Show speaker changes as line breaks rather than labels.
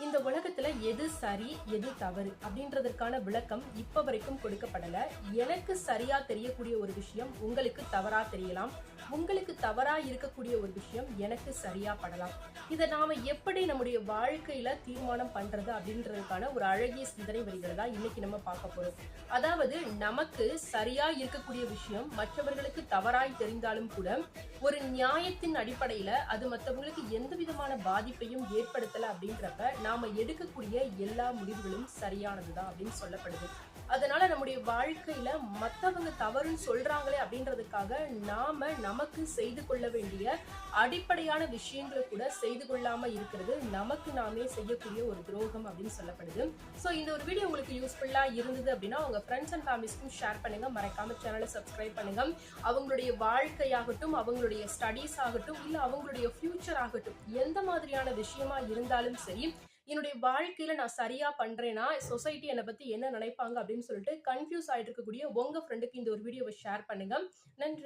இந்த உலகத்துல எது சரி எது தவறு அப்படின்றதற்கான விளக்கம் இப்ப வரைக்கும் கொடுக்கப்படல. எனக்கு சரியா தெரியக்கூடிய ஒரு விஷயம் உங்களுக்கு தவறா தெரியலாம். உங்களுக்கு தவறா இருக்கக்கூடிய ஒரு விஷயம் எனக்கு சரியா படலாம். இதை நாம எப்படி நம்முடைய வாழ்க்கையில தீர்மானம் பண்றது அப்படின்றதுக்கான ஒரு அழகிய சிந்தனை வரிகளை தான் இன்னைக்கு நம்ம பார்க்க போறோம். அதாவது நமக்கு சரியா இருக்கக்கூடிய விஷயம் மற்றவர்களுக்கு தவறாய் தெரிந்தாலும் கூட ஒரு நியாயத்தின் அடிப்படையில அது மற்றவங்களுக்கு எந்த விதமான பாதிப்பையும் ஏற்படுத்தல அப்படின்றப்ப நாம எடுக்கக்கூடிய எல்லா முடிவுகளும் சரியானதுதான் அப்படின்னு சொல்லப்படுது. அதனால நம்முடைய வாழ்க்கையில மத்தவங்க தவறுன்னு சொல்றாங்களே அப்படின்றதுக்காக நாம நமக்கு செய்து கொள்ள வேண்டிய அடிப்படையான விஷயங்களை கூட செய்து கொள்ளாம இருக்கிறது நமக்கு நாமே செய்யக்கூடிய ஒரு துரோகம் அப்படின்னு சொல்லப்படுது. சோ இந்த ஒரு வீடியோ உங்களுக்கு யூஸ்ஃபுல்லா இருந்தது அப்படின்னா உங்க ஃப்ரெண்ட்ஸ் அண்ட் ஃபேமிலிஸ்க்கும் ஷேர் பண்ணுங்க. மறக்காம சேனலை சப்ஸ்கிரைப் பண்ணுங்க. அவங்களுடைய வாழ்க்கையாகட்டும், அவங்களுடைய ஸ்டடீஸ் ஆகட்டும், இல்ல அவங்களுடைய ஃபியூச்சர் ஆகட்டும், எந்த மாதிரியான விஷயமா இருந்தாலும் சரி, என்னுடைய வாழ்க்கையில நான் சரியா பண்றேன்னா சொசைட்டி என்னை பத்தி என்ன நினைப்பாங்க அப்படின்னு சொல்லிட்டு கன்ஃபியூஸ் ஆயிட்டு இருக்கக்கூடிய உங்க ஃப்ரெண்டுக்கு இந்த ஒரு வீடியோவை ஷேர் பண்ணுங்க. நன்றி.